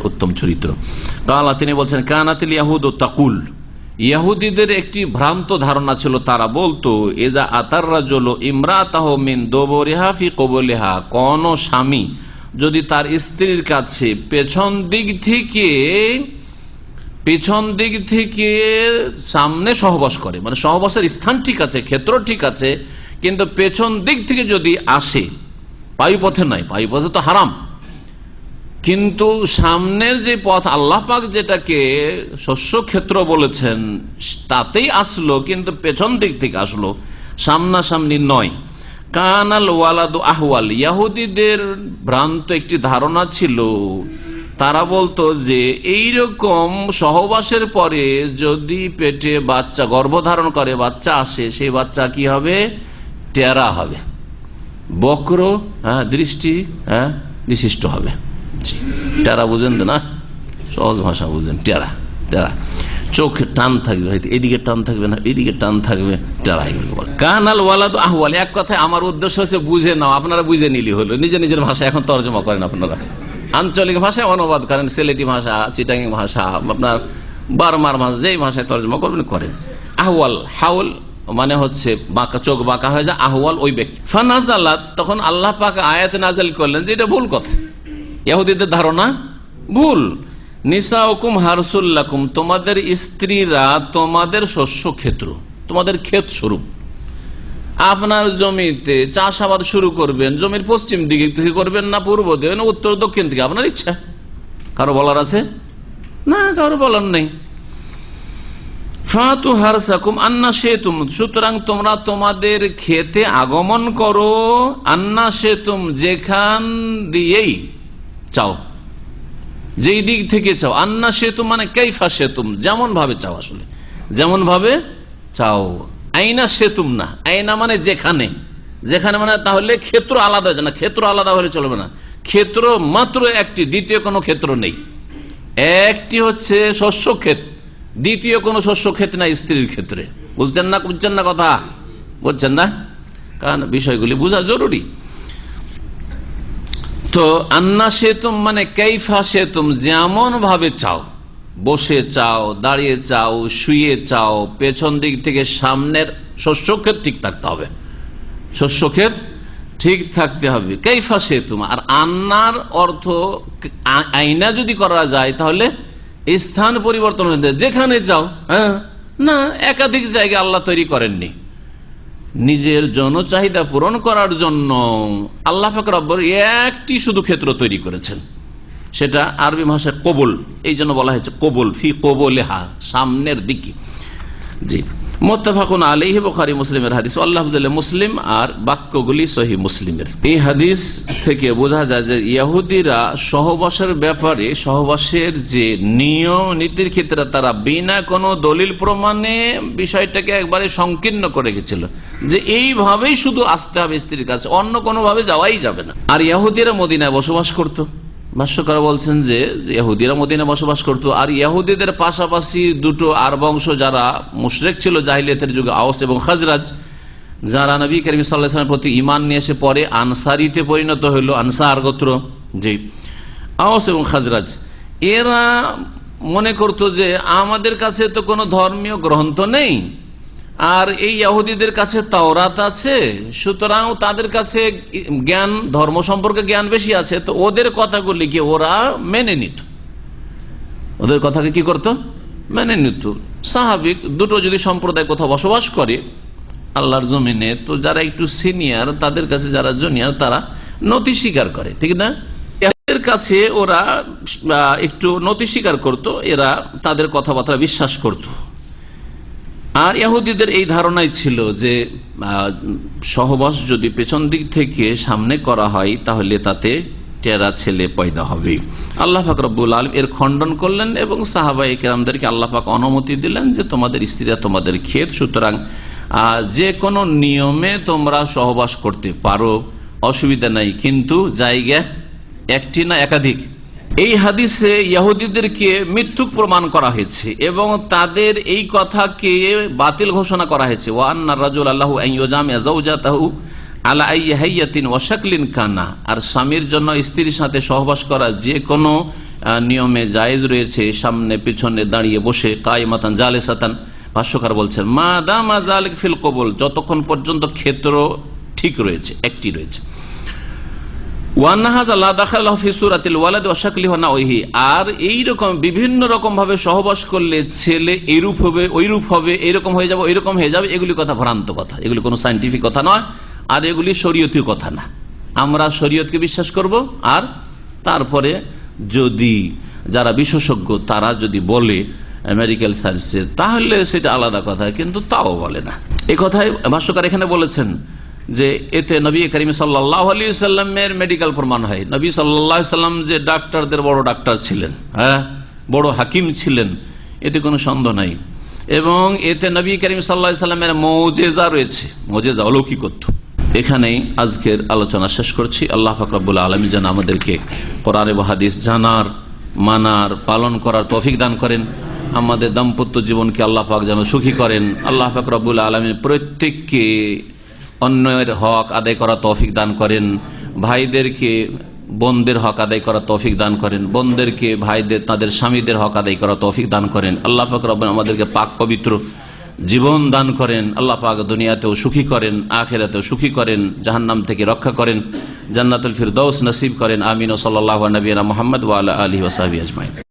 উত্তম চরিত্র। কালা, তিনি বলছেন, কানাতিল ইয়াহুদ তাকুল, ইহুদিদের একটি ভ্রান্ত ধারণা ছিল, তারা বলতো, এজা আতার রাজুল ইমরাতাহু মিন দুবুরিহা ফি কুবুলিহা, কোন স্বামী যদি তার স্ত্রীর কাছে পেছন দিক থেকে সামনে সহবাস করে, মানে সহবাসের স্থান ঠিক আছে, ক্ষেত্র ঠিক আছে, কিন্তু পেছন দিক থেকে যদি আসে, পায়ুপথে নয়, পায়ুপথে তো হারাম, কিন্তু সামনের যে পথ আল্লাহ পাক যেটাকে শস্য ক্ষেত্র বলেছেন তাতেই আসলো, কিন্তু পেছন দিক থেকে আসলো, সামনাসামনি নয়। কানাল ওয়ালাদু আহওয়াল, ইহুদিদের ভ্রান্ত একটি ধারণা ছিল, তারা বলতো যে এইরকম সহবাসের পরে যদি পেটে বাচ্চা গর্ভধারণ করে বাচ্চা আসে, সেই বাচ্চা কি হবে? টেরা হবে, বক্র দৃষ্টি বিশিষ্ট হবে। টেরা বুঝেন তো না, সহজ ভাষা বুঝেন, টেরা টেরা, চোখ টান থাকবে, হয়তো এদিকে টান থাকবে না, এদিকে টান থাকবে, টেরা। কানাল ওয়ালাদ আহওয়াল, এক কথায় আমার উদ্দেশ্য হচ্ছে বুঝে নাও, আপনারা বুঝে নিলি হলো, নিজের ভাষা এখন তর্জমা করেন, আপনারা আঞ্চলিক ভাষায় অনুবাদ করেন, সিলেটি ভাষা, চিটাঙ্গি ভাষা, আপনার বার্মার ভাষা, যেই ভাষায় তর্জমা করবেন করেন। আহওয়াল, হাউল মানে হচ্ছে বাঁকা, চোখ বাঁকা হয়ে যায়, আহওয়াল ওই ব্যক্তি। ফানাজালাত, তখন আল্লাহ পাক আয়াত নাযিল করলেন যে এটা ভুল কথা, ইহুদিদের ধারণা ভুল। নিসাউকুম হারসুল লাকুম, তোমাদের স্ত্রীরা তোমাদের শস্য ক্ষেত্র, তোমাদের ক্ষেত স্বরূপ। আপনার জমিতে চাষাবাদ শুরু করবেন, জমির পশ্চিম দিকে থেকে করবেন না পূর্ব দিকে না উত্তর দক্ষিণ থেকে, আপনার ইচ্ছা। কারো বলার আছে না, কারো বলার নেই। ফাতু হারসাকুম আন্না শেতুম, সুতরাং তোমরা তোমাদের খেতে আগমন করো, আন্না শেতুম, যেখান দিয়েই চাও, যেই দিক থেকে চাও। আন্না শেতুম মানে কাইফা শেতুম, যেমন ভাবে চাও, আসলে যেমন ভাবে চাও। আইনা সেতুম না, আইনা মানে যেখানে, যেখানে মানে তাহলে ক্ষেত্র আলাদা হয়ে যায় না, ক্ষেত্র আলাদা হলে চলবে না, ক্ষেত্র মাত্র একটি, দ্বিতীয় কোনো ক্ষেত্র নেই। একটি হচ্ছে শস্য ক্ষেত, দ্বিতীয় কোনো শস্য ক্ষেত না স্ত্রীর ক্ষেত্রে। বুঝছেন না কথা, বুঝছেন না? কারণ বিষয়গুলি বোঝা জরুরি। তো আন্না সেতুম মানে কাইফা সেতুম, যেমন ভাবে চাও, বসে চাও, দাঁড়িয়ে চাও, শুয়ে চাও, পেছন দিক থেকে সামনের শস্যক্ষেত ঠিক থাকতে হবে, শস্যক্ষেত ঠিক থাকতে হবে, কাইফা সেতুম। আর আন্নার অর্থ আইনা যদি করা যায় তাহলে স্থান পরিবর্তন হয়ে যায়, যেখানে চাও। না, একাধিক জায়গা আল্লাহ তৈরি করেননি, নিজের জনচাহিদা পূরণ করার জন্য আল্লাহ পাক রব্বুল একটি শুধু ক্ষেত্র তৈরি করেছেন, সেটা আরবি ভাষায় কবুল, এই জন্য বলা হয়েছে কবুল, ফি কবুলিহা, সামনের দিকে। জি, মুত্তাফাকুন আলাইহি, বুখারী মুসলিমের হাদিস, আল্লাহ মুসলিম, আর বাক্যগুলি সহিহ মুসলিমের। এই হাদিস থেকে বোঝা যায় যে ইহুদিরা সহবাসের ব্যাপারে, সহবাসের যে নিয়ম নীতির ক্ষেত্রে তারা বিনা কোনো দলিল প্রমাণে বিষয়টাকে একবারে সংকীর্ণ করে রেখেছিল, যে এইভাবেই শুধু আসতে হবে স্ত্রীর কাছে, অন্য কোনো ভাবে যাওয়াই যাবে না। আর ইহুদিরা মদিনায় বসবাস করত, ভাষ্যকার বলছেন যে ইহুদিরা মদিনায় বসবাস করত, আর ইহুদিদের পাশাপাশি দুটো আর বংশ যারা মুশরিক ছিল জাহিলিয়াতের যুগে, আওস এবং খাজরাজ, যারা নবী করিম সাল্লাল্লাহু আলাইহি ওয়াসাল্লামের প্রতি ঈমান নিয়ে এসে পরে আনসারীতে পরিণত হইল, আনসার গোত্র। জি, আওস এবং খাজরাজ এরা মনে করত যে আমাদের কাছে তো কোনো ধর্মীয় গ্রন্থ নেই, আর এই ইহুদিদের কাছে তাওরাত আছে, সুতরাং তাদের কাছে জ্ঞান, ধর্ম সম্পর্কে জ্ঞান বেশি আছে, তো ওদের কথাগুলিকে ওরা মেনে নিত, ওদের কথাকে কি করত? মেনে নিত। স্বাভাবিক, দুটো যদি সম্প্রদায় কোথাও বসবাস করে আল্লাহর জমিনে, তো যারা একটু সিনিয়র তাদের কাছে যারা জুনিয়র তারা নতি স্বীকার করে, ঠিক না? এদের কাছে ওরা একটু নতি স্বীকার করত, এরা তাদের কথাবার্তা বিশ্বাস করত। আর ইহুদিদের এই ধারণাই ছিল যে সহবাস যদি পেছন দিক থেকে সামনে করা হয় তাহলে তাতে টেরা ছেলে পয়দা হবে। আল্লাহ পাক রব্বুল আলামিন এর খণ্ডন করলেন এবং সাহাবায়ে কেরামদেরকে আল্লাহ পাক অনুমতি দিলেন যে তোমাদের স্ত্রীরা তোমাদের ক্ষেত, সুতরাং যে কোনো নিয়মে তোমরা সহবাস করতে পারো, অসুবিধা নাই, কিন্তু জায়গা একটি না একাধিক। এই হাদিসে ইহুদিদেরকে মিথ্যুক প্রমাণ করা হয়েছে এবং তাদের এই কথাকে বাতিল ঘোষণা করা হয়েছে। ওয়া আন্নার রাজুল আল্লাহু আন ইউজামিয়া যাওজাতাহু আলা আইয়ি হাইয়াতিন ওয়া শাকলিন কানা, আর স্বামীর জন্য স্ত্রীর সাথে সহবাস করা যে কোনো নিয়মে জায়েজ রয়েছে, সামনে পিছনে দাঁড়িয়ে বসে, কায়মাতান জালেসাতান। ভাষ্যকার বলছেন মা দামা যালিক ফিল কবুল, যতক্ষণ পর্যন্ত ক্ষেত্র ঠিক রয়েছে, একটি রয়েছে। আর এইরকম বিভিন্ন রকম ভাবে সহবাস করলে ছেলে এইরূপ হবে, ওইরূপ হবে, এইরকম হয়ে যাবে, ওইরকম হয়ে যাবে, এগুলি কথা ভ্রান্ত কথা, এগুলি কোনো সায়েন্টিফিক কথা নয়, আর এগুলি শরীয়তীয় কথা না। আমরা শরীয়তকে বিশ্বাস করব, আর তারপরে যদি যারা বিশেষজ্ঞ তারা যদি বলে মেডিকেল সায়েন্সে, তাহলে সেটা আলাদা কথা, কিন্তু তাও বলে না। এই কথাই ভাষ্যকার এখানে বলেছেন যে এতে নবী করিম সাল্লাল্লাহু আলাইহি সাল্লামের মেডিকেল প্রমাণ হয়। নবী সাল্লাল্লাহু আলাইহি সাল্লাম যে ডাক্তারদের বড় ডাক্তার ছিলেন, হ্যাঁ, বড় হাকিম ছিলেন, এতে কোনো সন্দেহ নাই। এবং এতে নবী করিম সাল্লাল্লাহু আলাইহি সাল্লামের মুজিজা রয়েছে, মুজিজা, অলৌকিকত্ব। এখানেই আজকের আলোচনা শেষ করছি। আল্লাহ পাক রব্বুল আলামিন যেন আমাদেরকে কোরআন এবং হাদিস জানার, মানার, পালন করার তৌফিক দান করেন। আমাদের দাম্পত্য জীবনকে আল্লাহ পাক যেন সুখী করেন। আল্লাহ পাক রব্বুল আলামিন প্রত্যেককে অন্যের হক আদায় করা তৌফিক দান করেন। ভাইদেরকে বোনদের হক আদায় করা তৌফিক দান করেন, বোনদেরকে ভাইদের তাদের স্বামীদের হক আদায় করা তৌফিক দান করেন। আল্লাহ পাক রব্বুল আমাদেরকে পাক পবিত্র জীবন দান করেন। আল্লাহ পাক দুনিয়াতেও সুখী করেন, আখিরাতেও সুখী করেন, জাহান্নাম থেকে রক্ষা করেন, জান্নাতুল ফিরদৌস নসিব করেন। আমিন। সাল্লাল্লাহু আলা নবিয়িনা মুহাম্মদ ওয়া আলা আলিহি ওয়া সাহবিহি আজমাইন।